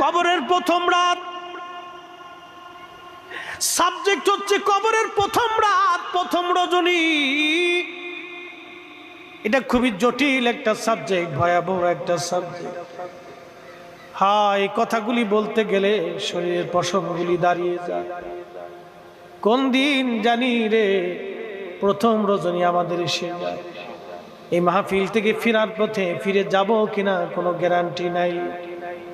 কবরের প্রথম রাত, সাবজেক্ট হচ্ছে কবরের প্রথম রাত, প্রথম রজনী। এটা খুবই জটিল একটা সাবজেক্ট, ভয়াবহ একটা সাবজেক্ট। হ্যাঁ, এই কথাগুলি বলতে গেলে শরীরের পশমগুলি দাঁড়িয়ে যায়। কোন দিন জানি রে প্রথম রজনী আমাদের এসে যায়। এই মাহফিল থেকে ফেরার পথে ফিরে যাব কিনা কোনো গ্যারান্টি নাই।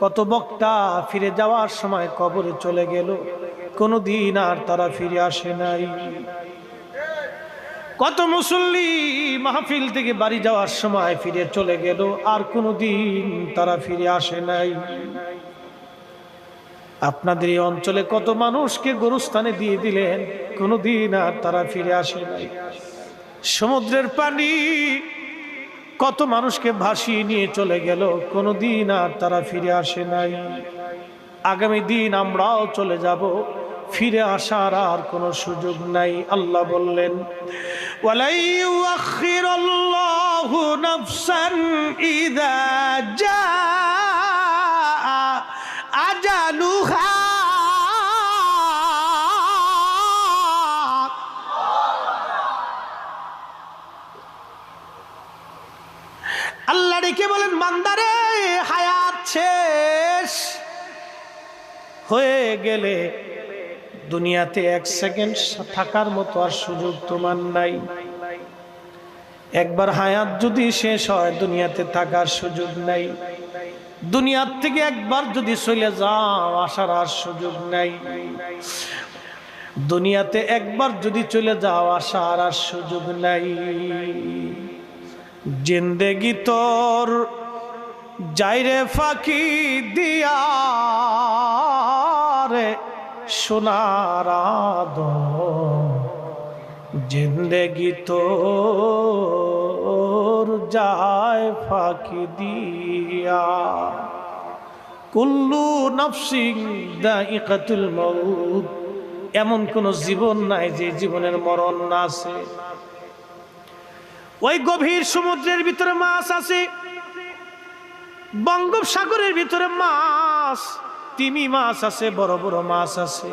কত বক্তা ফিরে যাওয়ার সময় কবরে চলে গেল, কোনো দিন আর তারা ফিরে আসে নাই। কত মুসল্লি মাহফিল থেকে বাড়ি যাওয়ার সময় ফিরে চলে গেল, আর কোনো দিন তারা ফিরে আসে নাই। আপনাদের এই অঞ্চলে কত মানুষকে গোরস্থানে দিয়ে দিলেন, কোনো দিন আর তারা ফিরে আসে নাই। সমুদ্রের পানি কত মানুষকে ভাসিয়ে নিয়ে চলে গেল, কোনো দিন আর তারা ফিরে আসে নাই। আগামী দিন আমরাও চলে যাব, ফিরে আসার আর কোনো সুযোগ নাই। আল্লাহ বললেন, ওয়ালা ইউআখিরুল্লাহু নাফসান ইযা জাআ আজালুহা। আল্লাহ ডেকে বলেন, বান্দারে হায়াত শেষ হয়ে গেলে দুনিয়াতে এক সেকেন্ড থাকার মতো আর সুযোগ তোমার নাই। একবার হায়াত যদি শেষ হয়, দুনিয়াতে থাকার সুযোগ নাই। দুনিয়ার থেকে একবার যদি চলে যাও, আসার আর সুযোগ নাই। দুনিয়াতে একবার যদি চলে যাও, আসার আর সুযোগ নাই। জিন্দেগি তোর যাইরে ফাঁকি দিয়া রে সোনার আদম, জিন্দেগি তোর যায় ফাঁকি দিয়া। কুল্লু নাফসিন যায়িকাতুল মাউত, এমন কোন জীবন নাই যে জীবনের মরণ না আছে। ওই গভীর সমুদ্রের ভিতরে মাছ আছে, বঙ্গোপসাগরের ভিতরে মাছ, তিমি মাছ আছে, বড় বড় মাছ আছে।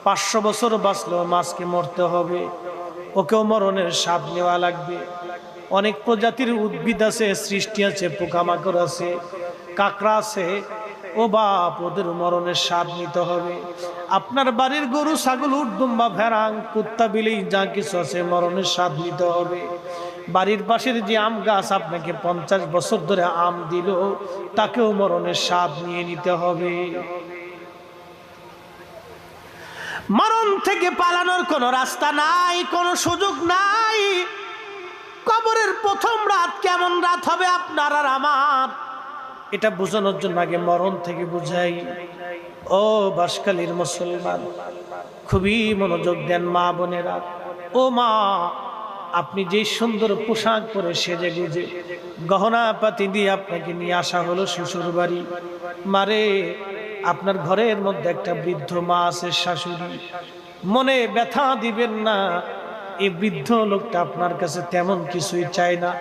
500 বছর বাঁচলেও মাছকে মরতে হবে, ওকেও মরণের স্বাদ নেওয়া লাগবে। অনেক প্রজাতির উদ্ভিদ আছে, সৃষ্টি আছে, পোকামাকড় আছে, কাঁকড়া আছে, ও বাপ, ওদের মরণের স্বাদ নিতে হবে। আপনার বাড়ির গরু, ছাগল, উট, দুম্বা, ভেড়া, কুত্তা, বিলাই যা কিছু আছে, মরণের স্বাদ নিতে হবে। বাড়ির পাশের যে আম গাছ আপনাকে 50 বছর ধরে আম দিল, তাকেও মরণের স্বাদ নিয়ে নিতে হবে। মরণ থেকে পালানোর কোনো রাস্তা নাই, কোনো সুযোগ নাই। কবরের প্রথম রাত কেমন রাত হবে আপনার আর আমার, এটা বোঝানোর জন্য আগে মরণ থেকে বুঝাই। ও বাঁশখালীর মুসলমান, খুবই মনোযোগ দেন মা বোনেরা। ও মা, আপনি যে সুন্দর পোশাক পরে সেজে গুজে গহনা পাতি দিয়ে আপনাকে নিয়ে আসা হলো শ্বশুর বাড়ি। মারে, আপনার ঘরের মধ্যে একটা বৃদ্ধ মা আছে, শাশুড়ি। মনে ব্যথা দিবেন না, এই বৃদ্ধ লোকটা আপনার কাছে তেমন কিছুই চায় না,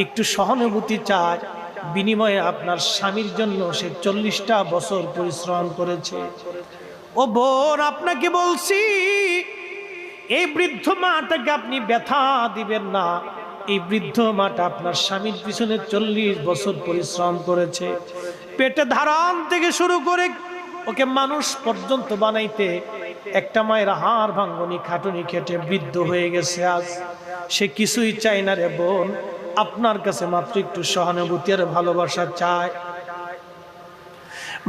একটু সহানুভূতি চায়। বিনিময়ে আপনার স্বামীর জন্য সে 40টা বছর পরিশ্রম করেছে। ও বোন, আপনাকে বলছি, এই বৃদ্ধ মাটাকে আপনি ব্যথা দিবেন না। এই বৃদ্ধ মাটা আপনার স্বামীর পিছনে 40 বছর পরিশ্রম করেছে। পেটে ধারণ থেকে শুরু করে ওকে মানুষ পর্যন্ত বানাইতে একটা মায়ের হাড় ভাঙ্গনি খাটুনি খেটে বৃদ্ধ হয়ে গেছে আজ। সে কিছুই চায় না রে বোন, আপনার কাছে মাত্র একটু সহানুভূতি আর ভালোবাসা চায়।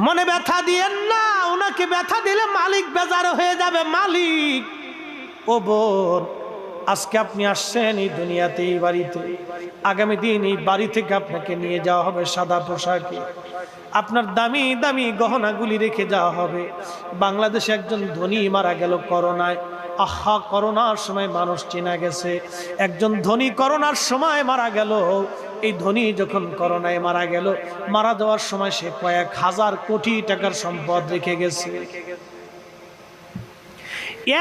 মনে ব্যথা দিয়েন না, ওনাকে ব্যথা দিলে মালিক বেজার হয়ে যাবে। মালিক, ও বোন, আজকে আপনি আসছেন এই দুনিয়াতে, এই বাড়িতে। আগামী দিন এই বাড়ি থেকে আপনাকে নিয়ে যাওয়া হবে সাদা পোশাকে, আপনার দামি দামি গহনাগুলি রেখে যাওয়া হবে। বাংলাদেশে একজন ধনী মারা গেল করোনায়। আহা, করোনার সময় মানুষ চেনা গেছে। একজন ধনী করোনার সময় মারা গেল। এই ধনী যখন করোনায় মারা গেল, মারা যাওয়ার সময় সে কয়েক হাজার কোটি টাকার সম্পদ রেখে গেছে।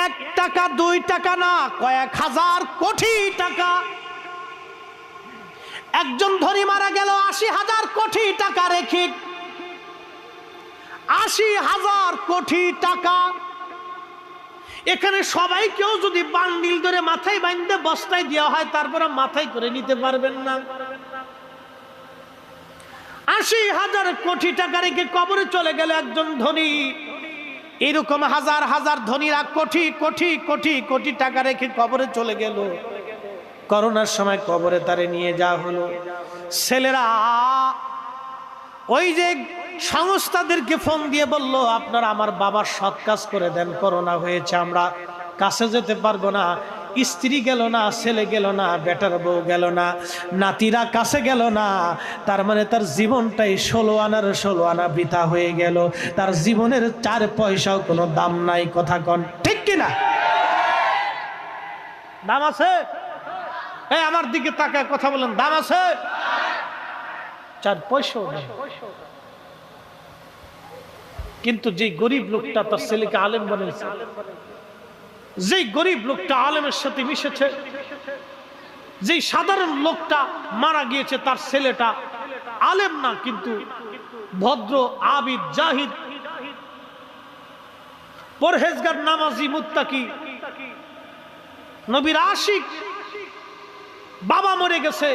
1 টাকা 2 টাকা না, কয়েক হাজার কোটি টাকা। একজন ধনী মারা গেল 80,000 কোটি টাকা রেখে। 80,000 কোটি টাকা। এখানে সবাই কেউ যদি বান্ডিল ধরে মাথায় বাঁধতে বস্তায় দেওয়া হয়, তারপরে মাথায় করে নিতে পারবেন না। 80,000 কোটি টাকা রেখে কবরে চলে গেল একজন ধনী। এরকম হাজার হাজার ধনীরা কোটি কোটি কোটি কোটি টাকা রেখে কবরে চলে গেল। করোনার সময় কবরে তারে নিয়ে যাওয়া হলো। ছেলেরা ওই যে সংস্থাদেরকে ফোন দিয়ে বলল, আপনারা আমার বাবার সৎ কাজ করে দেন, করোনা হয়েছে, আমরা কাছে যেতে পারবো না। স্ত্রী গেল না, ছেলে গেল না, বেটার বউ গেল না, নাতিরা কাছে গেল না। তার মানে তার জীবনটাই 16 আনা বৃথা হয়ে গেল। তার জীবনের 4 পয়সাও কোনো দাম নাই। কথা কন ঠিক কিনা? দাম আছে? এই আমার দিকে তাকায় কথা বলেন, দাম আছে? 4 পয়সা। কিন্তু যে গরিব লোকটা তার ছেলেকে আলেম বানিয়েছে, যে গরিব লোকটা আলেমের সাথে মিশেছে, যে সাধারণ লোকটা মারা গিয়েছে, তার ছেলেটা আলেম না কিন্তু ভদ্র, আবিদ, জাহিদ, পরহেজগার, নামাজি, মুত্তাকি, নবীর আশিক, বাবা মরে গেছে,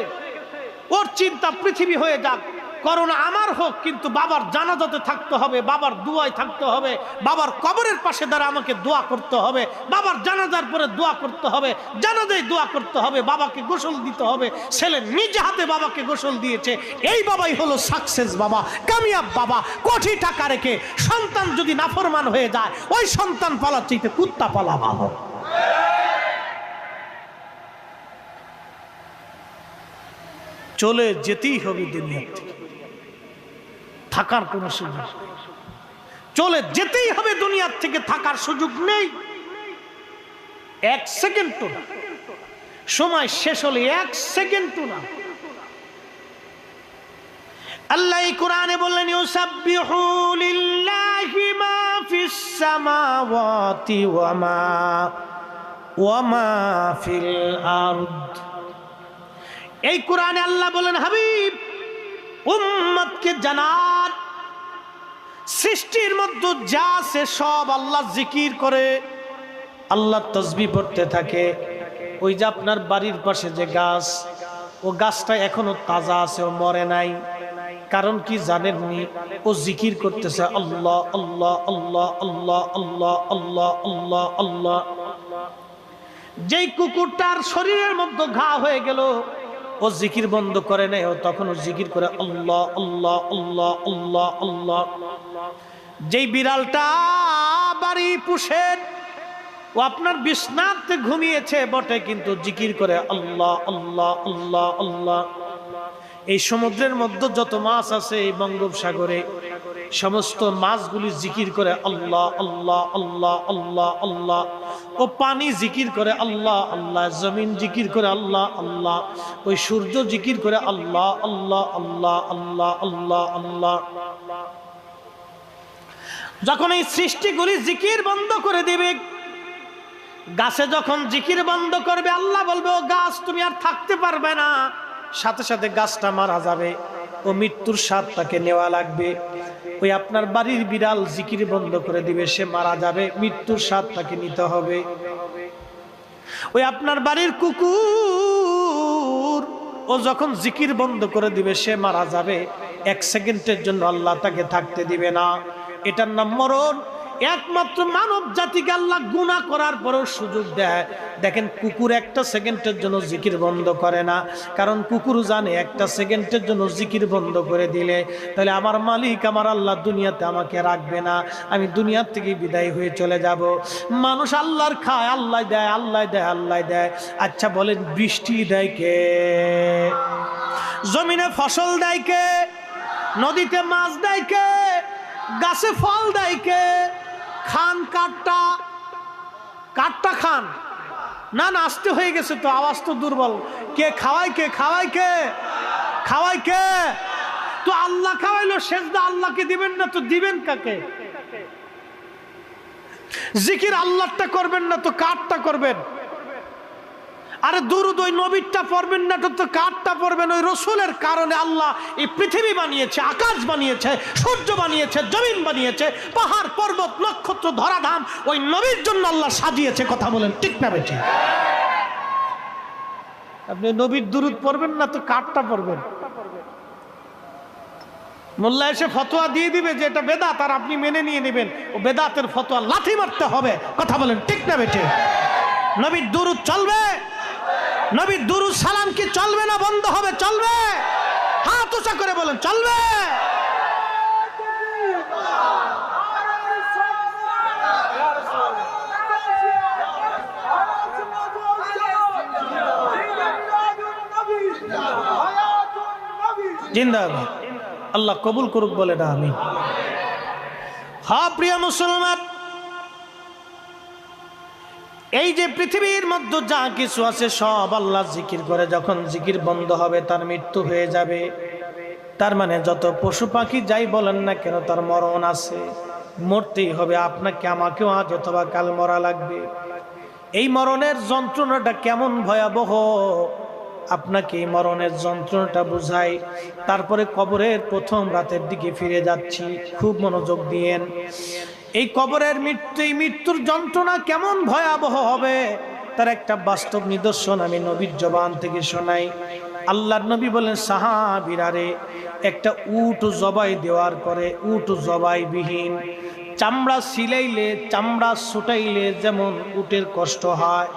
ওর চিন্তা পৃথিবী হয়ে যাক, করোনা আমার হোক, কিন্তু বাবার জানাজাতে থাকতে হবে, বাবার দুয়ায় থাকতে হবে, বাবার কবরের পাশে দ্বারা আমাকে দোয়া করতে হবে, বাবার জানাজার পরে দোয়া করতে হবে, জানাজায় দোয়া করতে হবে, বাবাকে গোসল দিতে হবে। ছেলে নিজে হাতে বাবাকে গোসল দিয়েছে। এই বাবাই হলো সাকসেস বাবা, কামিয়াব বাবা। কোটি টাকা রেখে সন্তান যদি নাফরমান হয়ে যায়, ওই সন্তান পালার চাইতে কুত্তা পালা ভালো। চলে যেতেই হবে দুনিয়া থেকে, থাকার কোনো সুযোগ, চলে যেতেই হবে দুনিয়ার থেকে, থাকার সুযোগ নেই। 1 সেকেন্ড না, সময় শেষ হলে 1 সেকেন্ড না। আল্লাহ কোরআনে বললেন, ইউসাব্বিহু লিল্লাহি মা ফিস সামাওয়াতি ওয়া মা ফিল আরদ। এই কোরআনে আল্লাহ বলেন, হাবিব উম্মতকে জানান, সৃষ্টির মধ্যে যা আছে সব আল্লাহ জিকির করে, আল্লাহ তাসবিহ পড়তে থাকে। ওই যে আপনার বাড়ির পাশে যে গাছ, ও গাছটা এখনো তাজা আছে, ও মরে নাই। কারণ কি জানেননি? ও জিকির করতেছে আল্লাহ আল্লাহ আল্লাহ আল্লাহ আল্লাহ আল্লাহ আল্লাহ আল্লাহ। যেই কুকুরটার শরীরের মধ্যে ঘা হয়ে গেল, ও জিকির বন্ধ করে নাই, ও তখন ও জিকির করে আল্লাহ আল্লাহ আল্লাহ আল্লাহ আল্লাহ। যেই বিড়ালটা বাড়ি পুষেন, ও আপনার বিছনাতে ঘুমিয়েছে বটে, কিন্তু জিকির করে আল্লাহ আল্লাহ আল্লাহ আল্লাহ। এই সমুদ্রের মধ্যে যত মাছ আছে এই বঙ্গোপসাগরে, সমস্ত মাছগুলি জিকির করে আল্লাহ আল্লাহ আল্লাহ আল্লাহ আল্লাহ। ও পানি জিকির করে আল্লাহ আল্লাহ, জমিন জিকির করে আল্লাহ আল্লাহ, ওই সূর্য জিকির করে আল্লাহ আল্লাহ আল্লাহ আল্লাহ আল্লাহ আল্লাহ। যখন এই সৃষ্টিগুলি জিকির বন্ধ করে দিবে, গাছে যখন জিকির বন্ধ করবে, আল্লাহ বলবে, ও গাছ তুমি আর থাকতে পারবে না। সাথে সাথে গাছটা মারা যাবে, ও মৃত্যুর স্বাদ তাকে নেওয়া লাগবে। ওই আপনার বাড়ির বিড়াল জিকির বন্ধ করে দিবে, সে মারা যাবে, মৃত্যুর স্বাদ তাকে নিতে হবে। ওই আপনার বাড়ির কুকুর, ও যখন জিকির বন্ধ করে দিবে, সে মারা যাবে, 1 সেকেন্ডের জন্য আল্লাহ তাকে থাকতে দিবে না। এটার নাম মরণ। একমাত্র মানব জাতিকে আল্লাহ গুনাহ করার পরেও সুযোগ দেয়। দেখেন, কুকুর 1 সেকেন্ডের জন্য জিকির বন্ধ করে না, কারণ কুকুর জানে 1 সেকেন্ডের জন্য জিকির বন্ধ করে দিলে তাহলে আমার মালিক, আমার আল্লাহ দুনিয়াতে আমাকে রাখবে না, আমি দুনিয়ার থেকে বিদায় হয়ে চলে যাব। মানুষ আল্লাহর খায়, আল্লাহ দেয়, আল্লাহ দেয়, আল্লাহ দেয়। আচ্ছা বলেন, বৃষ্টি দেয় কে? জমিনে ফসল দেয় কে? নদীতে মাছ দেয় কে? গাছে ফল দেয় কে? খান কাঠটা, কাঠটা খান না, না আস্তে হয়ে গেছে তো, আওয়াজ তো দুর্বল। কে খাওয়ায়? কে খাওয়ায়? কে খাওয়ায়? কে? তো আল্লাহ খাওয়াইলো, সেজদা আল্লাহকে দিবেন না তো দিবেন কাকে? জিকির আল্লাহটা করবেন না তো কাঠটা করবেন? আরে দুরুদ ওই নবীরটা পড়বেন না তো কারটা পড়বেন? ওই রসুলের কারণে আল্লাহ এই পৃথিবী বানিয়েছে, আকাশ বানিয়েছে, সূর্য বানিয়েছে, জমিন বানিয়েছে, পাহাড় পর্বত নক্ষত্র ধরাধাম ওই নবীর জন্য আল্লাহ সাজিয়েছে। কথা বলেন ঠিক না বেঠিক? আপনি নবীর দুরুদ পড়বেন না তো কারটা পড়বেন? মোল্লা এসে ফতোয়া দিয়ে দিবে যে এটা বেদাত, আর আপনি মেনে নিয়ে নেবেন। ও বেদাতের ফতোয়া লাথি মারতে হবে। কথা বলেন ঠিক না বেঠিক? নবীর দুরুদ চলবে, নবীর দুরুদ সালাম কি চলবে না বন্ধ হবে? চলবে। হাত উঁচা করে বলেন চলবে। জিন্দাবাদ। আল্লাহ কবুল করুক বলে না আমি। হ্যাঁ প্রিয় মুসলমান, এই যে পৃথিবীর মধ্যে যা কিছু আছে সব আল্লাহ জিকির করে। যখন জিকির বন্ধ হবে তার মৃত্যু হয়ে যাবে। তার মানে যত পশু পাখি যাই বলেন না কেন তার মরণ আছে, মরতেই হবে। আপনাকে আমাকেও আজ অথবা কাল মরা লাগবে। এই মরণের যন্ত্রণাটা কেমন ভয়াবহ আপনাকে এই মরণের যন্ত্রণাটা বুঝাই। তারপরে কবরের প্রথম রাতের দিকে ফিরে যাচ্ছি, খুব মনোযোগ দিয়েন। এই কবরের মৃত্যু, এই মৃত্যুর যন্ত্রণা কেমন ভয়াবহ হবে তার একটা বাস্তব নিদর্শন আমি নবীর জবান থেকে শোনাই। আল্লাহর নবী বলেন, সাহাবীরা রে, একটা উট জবাই দেওয়ার পরে, উট জবাই বিহীন, চামড়া সিলাইলে, চামড়া ছুটাইলে যেমন উটের কষ্ট হয়,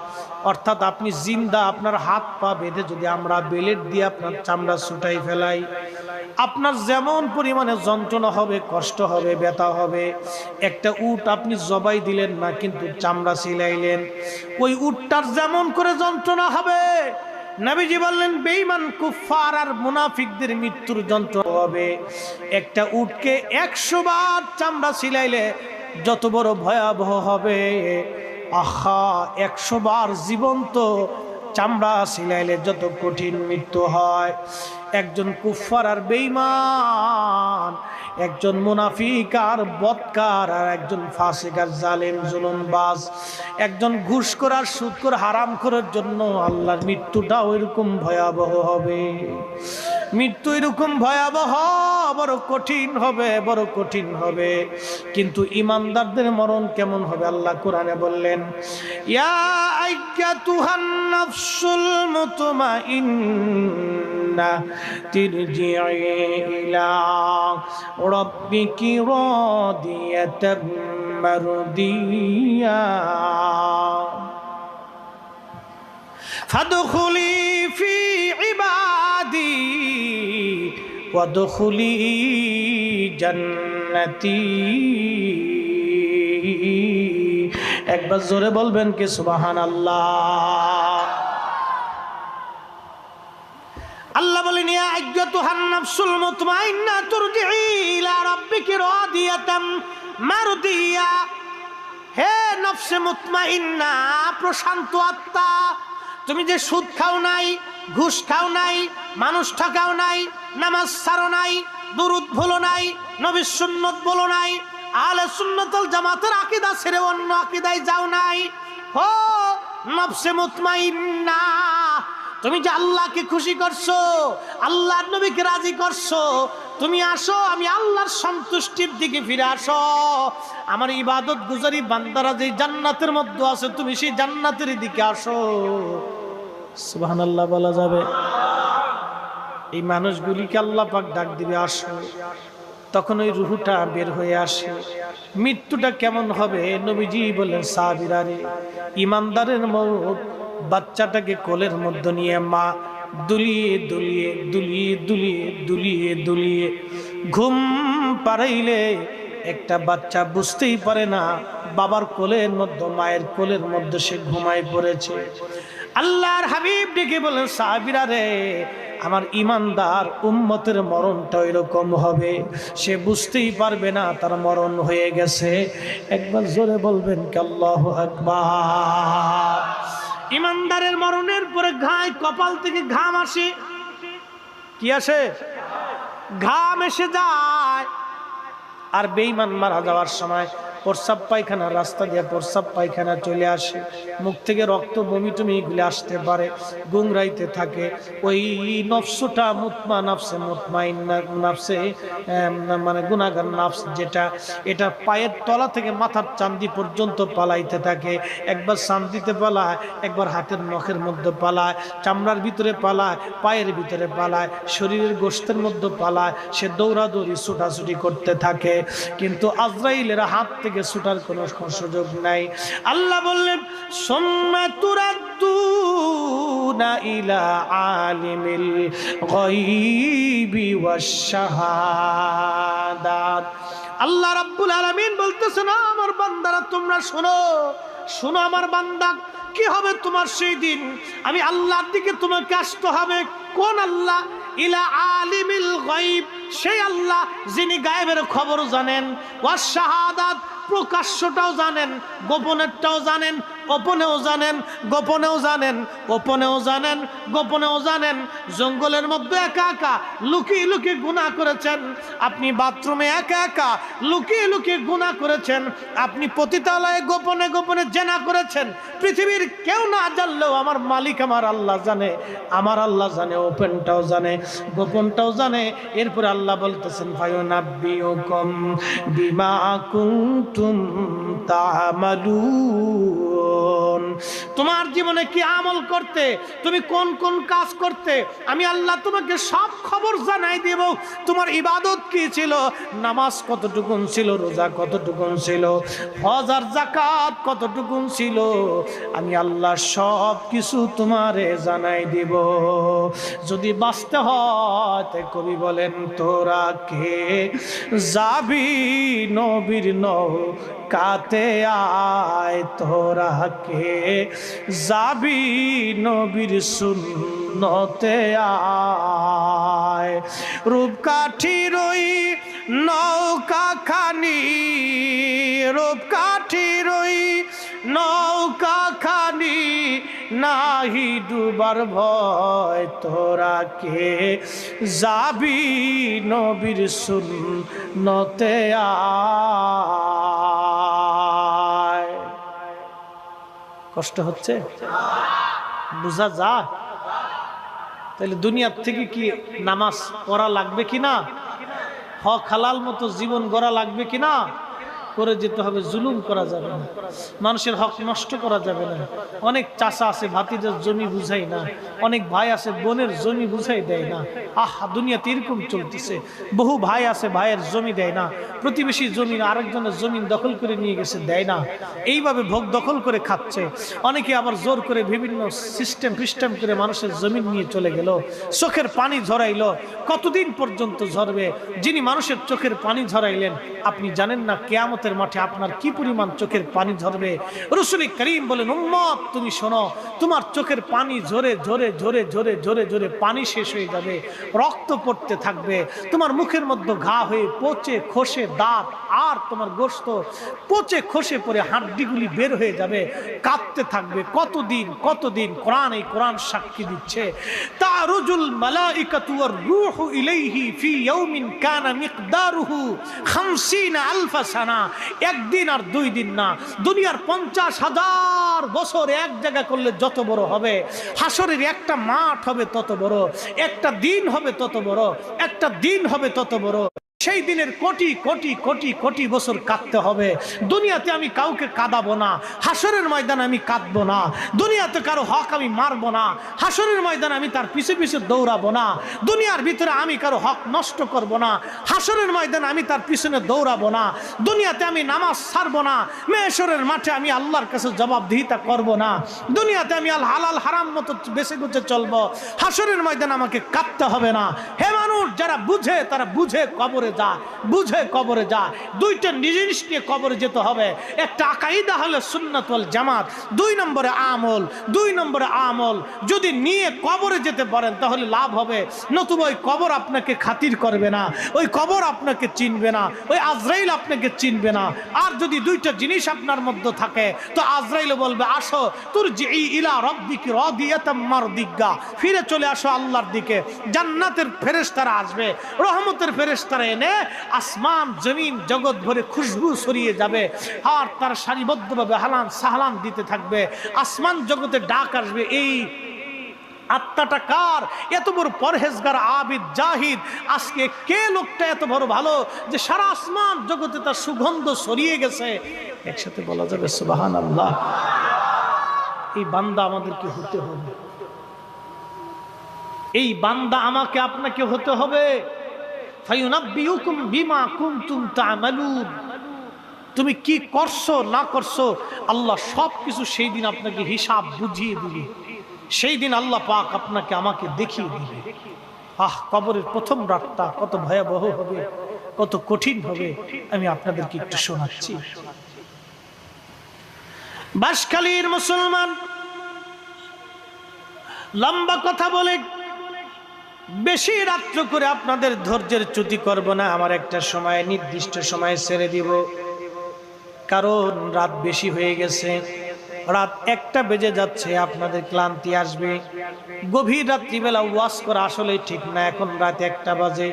অর্থাৎ আপনি জিন্দা আপনার হাত পা বেঁধে যদি আমরা বেলেট দিয়ে আপনার চামড়া ছুটাই ফেলাই, আপনার যেমন পরিমাণে যন্ত্রণা হবে, কষ্ট হবে, ব্যথা হবে। একটা উট আপনি জবাই দিলেন না কিন্তু চামড়া সিলাইলেন, ওই উটটার যেমন করে যন্ত্রণা হবে, নবীজি বললেন বেঈমান কুফার আর মুনাফিকদের মৃত্যুর যন্ত্রণা হবে। একটা উটকে 100 বার চামড়া সিলাইলে যত বড় ভয়াবহ হবে, আহা 100 বার জীবন্ত চামড়া সিলাইলে যত কঠিন মৃত্যু হয়। একজন কুফার আর বেঈমান, একজন মুনাফিক আর বদকার, আর একজন ফাসিক আর জালেম জুলুমবাজ, একজন ঘুষখোর আর সুদখোর হারামখোরের জন্য আল্লাহর মৃত্যুটা ওইরকম ভয়াবহ হবে। মৃত্যু এরকম ভয়াবহ, বড় কঠিন হবে, বড় কঠিন হবে। কিন্তু ইমানদারদের মরণ কেমন হবে আল্লাহ কোরআনে বললেন, ইয়া আইয়াতুহান নাফসুল মুতমাইন্না তিরজিই ইলা রাব্বিকি রাদিয়াতাম মারদিয়া ফাদখুলি ফি ইবাদি ওয়াদখুলি জান্নাতি। একবার জোরে বলবেন কি সুবহানাল্লাহ। আল্লাহ বলেন, ইয়া আইয়াতুহান নাফসুল মুতমাইন্না তুরজিই ইলা রাব্বিকি রাদিয়াতাম মারদিয়া। হে নফসে মুতমাইন্না, প্রশান্ত আত্মা, তুমি যে সুদ খাও নাই, ঘুষ খাও নাই, মানুষ ঠকাও নাই, নামাজ ছাড়ো নাই, দুরূদ ভুলো নাই, নবীর সুন্নত বলো নাই, আহলে সুন্নাত ওয়াল জামাতের আকীদা ছেড়ে অন্য আকীদায় যাও নাই, ও নফসে মুতমাইন্না, তুমি যে আল্লাহকে খুশি করছো, আল্লাহর নবীকে রাজি করছো, তুমি আসো, আমি আল্লাহর সন্তুষ্টির দিকে ফিরে আসো। আমার ইবাদত গুজারি বান্দারা যে জান্নাতের মধ্যে আছে, তুমি সেই জান্নাতের দিকে আসো। সুবহানাল্লাহ বলা যাবে? এই মানুষগুলিকে আল্লাহ পাক ডাক দিবে, আসো। তখন ওই রুহুটা বের হয়ে আসে। মৃত্যুটা কেমন হবে নবীজি বলেন, সাহাবীরা রে, ইমানদারের মউত বাচ্চাটাকে কোলের মধ্যে নিয়ে মা দুলিয়ে দুলিয়ে দুলিয়ে দুলিয়ে দুলিয়ে দুলিয়ে ঘুম পাড়াইলে একটা বাচ্চা বুঝতেই পারে না বাবার কোলের মধ্যে, মায়ের কোলের মধ্যে সে ঘুমায় পড়েছে। আল্লাহর হাবিব ডেকে বলেন, সাহাবীরা রে, আমার ইমানদার উম্মতের মরণটা এরকম হবে, সে বুঝতেই পারবে না তার মরণ হয়ে গেছে। একবার জোরে বলবেন কি আল্লাহু আকবার। ইমানদারের মরণের পরে ঘায় কপাল থেকে ঘাম আসে। কি আসে? ঘাম এসে যায়। আর বেঈমান মারা যাওয়ার সময় প্রস্রাব পায়খানা রাস্তা দিয়ে প্রস্রাব পায়খানা চলে আসে, মুখ থেকে রক্ত বমি টমি এগুলি আসতে পারে, গুংরাইতে থাকে। ওই নফসটা মুতমাইন্না নাফসে মানে গুনাহগার নাফস যেটা, এটা পায়ের তলা থেকে মাথার চান্দি পর্যন্ত পালাইতে থাকে। একবার চান্দিতে পালায়, একবার হাতের নখের মধ্যে পালায়, চামড়ার ভিতরে পালায়, পায়ের ভিতরে পালায়, শরীরের গোশতের মধ্যে পালায়। সে দৌড়াদৌড়ি ছুটাছুটি করতে থাকে, কিন্তু আজরাইলের হাত থেকে ছুটার কোনো সুযোগ নাই। আল্লাহ বললেন সুম্মা তুরাদ্দুনা ইলা আলিমিল গায়বি ওয়াশ শাহাদাত। আল্লাহ রাব্বুল আলামিন বলতেছেন, আমার বান্দারা তোমরা শোনো, শোনো আমার বান্দা, কি হবে তোমার সেই দিন? আমি আল্লাহর দিকে তোমাকে আসতে হবে। কোন আল্লাহ? ইলা আলিমিল গায়ব, সেই আল্লাহ যিনি গায়েবের খবর জানেন, ওয়াস শাহাদাত, প্রকাশ্যটাও জানেন, গোপনেরটাও জানেন, গোপনেও জানেন, গোপনেও জানেন, গোপনেও জানেন, গোপনেও জানেন। জঙ্গলের মধ্যে একা একা লুকিয়ে লুকিয়ে গুনাহ করেছেন, আপনি বাথরুমে একা একা লুকিয়ে লুকিয়ে গুনাহ করেছেন, আপনি পতিতালয়ে গোপনে গোপনে জেনা করেছেন, পৃথিবীর কেউ না জানলেও আমার মালিক আমার আল্লাহ জানে, আমার আল্লাহ জানে, ওপেনটাও জানে, গোপনটাও জানে। এরপরে আল্লাহ বলতেছেন ফায়ুনাব্বিউকুম বিমা কুনতুম তা'মালুন, তোমার জীবনে কি আমল করতে, তুমি কোন কোন কাজ করতে, আমি আল্লাহ তোমাকে সব খবর জানাই দেব। তোমার ইবাদত কি ছিল, নামাজ কতটুকুন ছিল, রোজা কতটুকুন ছিল, হজ আর যাকাত কতটুকুন ছিল, আমি আল্লাহ সব কিছু তোমারে জানাই দেব। যদি বাঁচতে হয়, তাই কবি বলেন তোরা কে যাবি নবীর নৌকাতে আয়, তোরা কে যাবি নবীর সুন্নতে আয়। রূপকাঠির ওই নৌকা খানি, রূপকাঠির ওই নৌকা খানি, নাহি ডুবার ভয়, তোরা কে যাবি নবীর সুন্নতে আয়। কষ্ট হচ্ছে, বুঝা যায়? তাহলে দুনিয়ার থেকে কি নামাজ পড়া লাগবে কিনা, হক হালাল মতো জীবন গড়া লাগবে কিনা, করে যেতে হবে। জুলুম করা যাবে না, মানুষের হক নষ্ট করা যাবে না। অনেক চাচা আছে ভাতিজার জমি বুঝাই না, অনেক ভাই আছে বোনের জমি বুঝাই দেয় না। দুনিয়াতে এরকম চলতেছে। বহু ভাই আছে ভাইয়ের জমি দেয় না, প্রতিবেশী জমি আরেকজনের জমি দখল করে নিয়ে গেছে দেয় না, এইভাবে ভোগ দখল করে খাচ্ছে। অনেকে আবার জোর করে বিভিন্ন সিস্টেম করে মানুষের জমি নিয়ে চলে গেল, চোখের পানি ঝরাইলো। কতদিন পর্যন্ত ঝরবে? যিনি মানুষের চোখের পানি ঝরাইলেন, আপনি জানেন না কিয়ামতের মাঠে আপনার কি পরিমাণ চোখের পানি ঝরবে। রাসূল করিম বলেন, উম্মত তুমি শোনো, তোমার চোখের পানি ঝরে ঝরে ঝরে ঝরে ঝরে ঝরে পানি শেষ হয়ে যাবে, রক্ত পড়তে থাকবে, তোমার মুখের মধ্যে ঘা হয়ে পচে খসে দাঁত আর তোমার গোশত পচে খসে পড়ে হাড্ডিগুলি বের হয়ে যাবে, কাঁদতে থাকবে। কতদিন কতদিন? কোরআন, এই কোরআন সাক্ষী দিচ্ছে, তারুজুল মালাইকাতু ওয়ার রূহু ইলাইহি ফি ইয়াউমিন কানা মিকদারুহু 50 আলফা সানা। একদিন আর 2 দিন না, দুনিয়ার 50,000 বছর এক জায়গা করলে যত বড় হবে, হাসরের একটা মাঠ হবে তত বড়, একটা দিন হবে তত বড়, একটা দিন হবে তত বড়। সেই দিনের কোটি কোটি কোটি কোটি বছর কাঁদতে হবে। দুনিয়াতে আমি কাউকে কাঁদাবো না, হাসরের ময়দানে আমি কাঁদবো না। দুনিয়াতে কারো হক আমি মারবো না, হাসরের ময়দানে আমি তার পিছে পিছে দৌড়াবো না। দুনিয়ার ভিতরে আমি কারো হক নষ্ট করবো না, হাসরের ময়দানে আমি তার পিছনে দৌড়াবো না। দুনিয়াতে আমি নামাজ ছাড়বো না, মেশরের মাঠে আমি আল্লাহর কাছে জবাবদিহিতা করবো না। দুনিয়াতে আমি আল হালাল হারাম মতো বেছে গুছে চলবো, হাসরের ময়দানে আমাকে কাঁদতে হবে না। হে মানুষ, যারা বুঝে তারা বুঝে কবরে যা, বুঝে কবরে যা। দুইটা জিনিস নিয়ে কবরে যেতে হবে, একটা আকাইদা হলো সুন্নাত ওয়াল জামাত, 2 নম্বরে আমল, 2 নম্বরে আমল। যদি নিয়ে কবরে যেতে পারেন তাহলে লাভ হবে, নতুবা ওই কবর আপনাকে খাতির করবে না, ওই কবর আপনাকে চিনবে না, ওই আজরাইল আপনাকে চিনবে না। আর যদি দুইটা জিনিস আপনার মধ্যে থাকে তো আজরাইল বলবে, আসো তুরজিই ইলা রাব্বিকি রাদিয়াতাম মারদিয়া, ফিরে চলে আসো আল্লাহর দিকে। জান্নাতের ফেরেশতারা আসবে, রহমতের ফেরেশতারা এনে আসমান জমিন জগৎ ভরে খুশবু ছড়িয়ে যাবে, আর তার সারিবদ্ধভাবে হালান সাহালান দিতে থাকবে। আসমান জগতে ডাক আসবে, এই আত্মাটা কার? এত বড় পরহেজগার আবিদ জাহিদ, আজকে কে লোকটা এত বড় ভালো যে সারা আসমান জগতে তার সুগন্ধ ছড়িয়ে গেছে। একসাথে বলা যাবে সুবহানাল্লাহ। এই বান্দা আমাদেরকে হতে হবে, এই বান্দা আমাকে আপনাকে হতে হবে। ফায়ুনাব্বিউকুম বিমা কুনতুম তা'মালুন, তুমি কি করছো না করছো আল্লাহ সবকিছু সেই দিন আপনাকে হিসাব বুঝিয়ে দিবে। সেই দিন আল্লাহ পাক আপনাকে আমাকে দেখিয়ে দিবে। কবরের প্রথম রাতটা কত ভয়াবহ হবে, কত কঠিন হবে, আমি আপনাদেরকে একটু শোনাচ্ছি। বাঁশখালীর মুসলমান, লম্বা কথা বলে বেশি রাত্র করে আপনাদের ধৈর্যের চ্যুতি করব না। আমার একটা সময়, নির্দিষ্ট সময় ছেড়ে দিব, কারণ রাত বেশি হয়ে গেছে। রাত 1টা বেজে যাচ্ছে, আপনাদের ক্লান্তি আসবে। গভীর রাত্রিবেলা ওয়াজ করা আসলে ঠিক না। এখন রাত 1টা বাজে,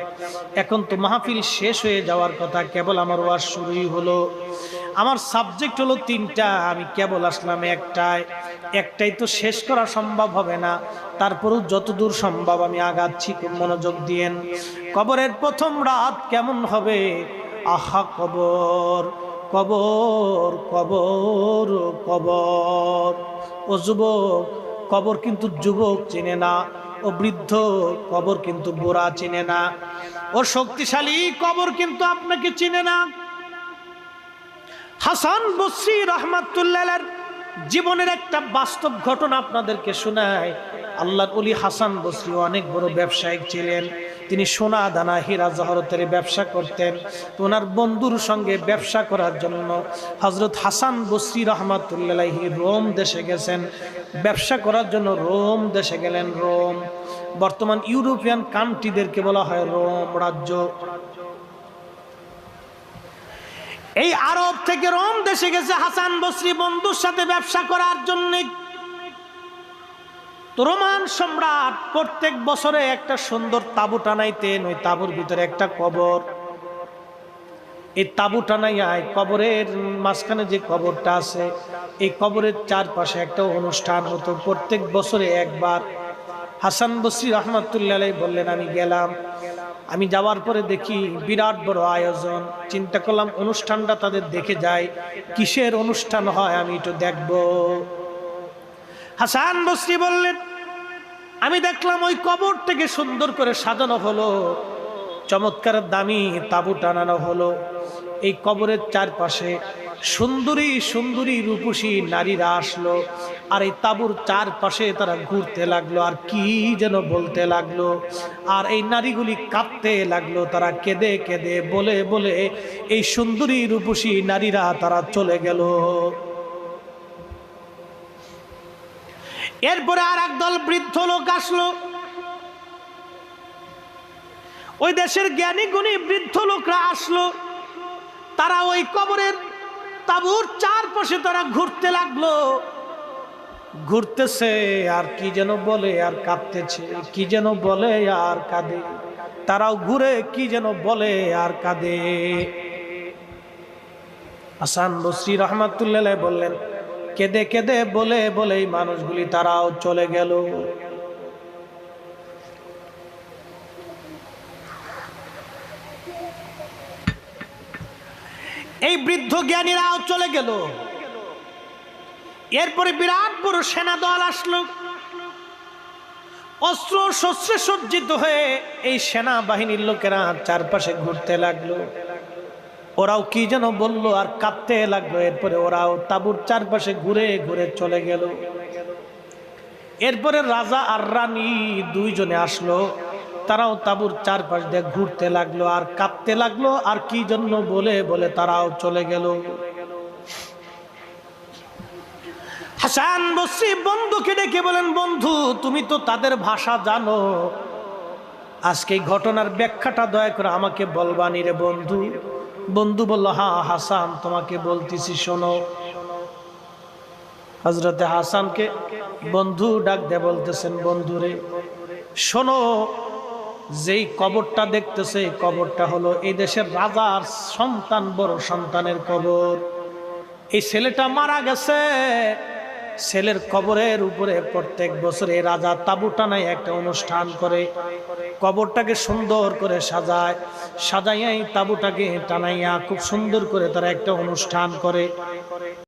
এখন তো মাহফিল শেষ হয়ে যাওয়ার কথা, কেবল আমার ওয়াজ শুরুই হলো। আমার সাবজেক্ট হলো 3টা, আমি কেবল আসলাম একটাই তো শেষ করা সম্ভব হবে না। তারপরেও যতদূর সম্ভব আমি আগাচ্ছি, খুব মনোযোগ দিয়েন। কবরের প্রথম রাত কেমন হবে? আহা কবর, কবর, কবর, কবর। ও যুবক, কবর কিন্তু যুবক চেনে না। ও বৃদ্ধ, কবর কিন্তু বুড়া চেনে না। ও শক্তিশালী, কবর কিন্তু আপনাকে চিনে না। হাসান বসরি রাহমাতুল্লাহ আলাইহির জীবনের একটা বাস্তব ঘটনা আপনাদেরকে শোনায়। আল্লাহর ওলি হাসান বসরি অনেক বড় ব্যবসায়িক ছিলেন। তিনি সোনা দানা হীরা জহরতের ব্যবসা করতেন। তো ওনার বন্ধুর সঙ্গে ব্যবসা করার জন্য হযরত হাসান বসরি রাহমাতুল্লাহ আলাইহি রোম দেশে গেছেন। ব্যবসা করার জন্য রোম দেশে গেলেন। রোম বর্তমান ইউরোপিয়ান কান্ট্রিদেরকে বলা হয় রোম রাজ্য। এই আরব থেকে রোম দেশে গেছে হাসান বসরি বন্ধুর সাথে ব্যবসা করার জন্য। রোমান সম্রাট প্রত্যেক বছরে একটা সুন্দর তাবু টানাইতেন। ওই তাবুর ভিতরে একটা কবর, এই তাবু টানাইয়ায় কবরের মাঝখানে যে কবরটা আছে, এই কবরের চারপাশে একটা অনুষ্ঠান হতো প্রত্যেক বছরে একবার। হাসান বসরি রাহমাতুল্লাহ আলাইহি বললেন, আমি গেলাম। আমি যাওয়ার পরে দেখি বিরাট বড় আয়োজন। চিন্তা করলাম অনুষ্ঠানটা তাদের দেখে যাই, কিসের অনুষ্ঠান হয় আমি একটু দেখব। হাসান বসরি বললেন, আমি দেখলাম ওই কবরটাকে সুন্দর করে সাজানো হলো, চমৎকার দামি তাবু টানানো হলো। এই কবরের চারপাশে সুন্দরী সুন্দরী রূপসী নারীরা আসলো, আর এই তাবুর চারপাশে তারা ঘুরতে লাগলো আর কি যেন বলতে লাগলো। আর এই নারীগুলি কাঁদতে লাগলো, তারা কেঁদে কেঁদে বলে বলে এই সুন্দরী রূপসী নারীরা তারা চলে গেল। এরপরে আর একদল বৃদ্ধ লোক আসলো। ওই দেশের জ্ঞানী গুণী বৃদ্ধ লোকরা আসলো। তারা ওই কবরের তাবুর চারপাশে তারা ঘুরতে লাগলো, ঘুরতেছে আর কি যেন বলে আর কাঁদতেছে, কি যেন বলে আর কাঁদে। তারাও ঘুরে কি যেন বলে আর কাঁদে। হাসান বসরি রাহমাতুল্লাহ আলাইহি বললেন, কেঁদে কেঁদে বলে বলে এই মানুষগুলি তারাও চলে গেল। এই বৃদ্ধ জ্ঞানীরাও চলে গেল। এরপরে বিরাট বড় সেনা দল আসলো, অস্ত্র শস্ত্রে সজ্জিত হয়ে এই সেনা বাহিনীর লোকেরা চারপাশে ঘুরতে লাগলো। ওরাও কি যেন বললো আর কাঁদতে লাগলো। এরপরে ওরাও তাবুর চারপাশে ঘুরে ঘুরে চলে গেল। এরপরে রাজা আর রানী দুইজনে আসলো, তারাও তাবুর চারপাশ দিয়ে ঘুরতে লাগলো আর কাঁদতে লাগলো আর কি জন্য বলে বলে তারাও চলে গেল। হাসান বসরি বন্ধুকে ডেকে বলেন, বন্ধু তুমি তো তাদের ভাষা জানো, আজকে এই ঘটনার ব্যাখ্যাটা দয়া করে আমাকে বলবানি রে বন্ধু। বন্ধু বলল, হ্যাঁ হাসান তোমাকে বলতেছি শোনো। হযরতে হাসানকে বন্ধু ডাক দিয়ে বলতেছেন, বন্ধু রে শোনো, যেই কবরটা দেখতেছে এই কবরটা হলো এই দেশের রাজার সন্তান, বড় সন্তানের কবর। এই ছেলেটা মারা গেছে, ছেলের কবরের উপরে প্রত্যেক বছর এই রাজা তাঁবু টানায় একটা অনুষ্ঠান করে, কবরটাকে সুন্দর করে সাজায়, সাজাইয়া এই তাঁবুটাকে টানাইয়া খুব সুন্দর করে তারা একটা অনুষ্ঠান করে।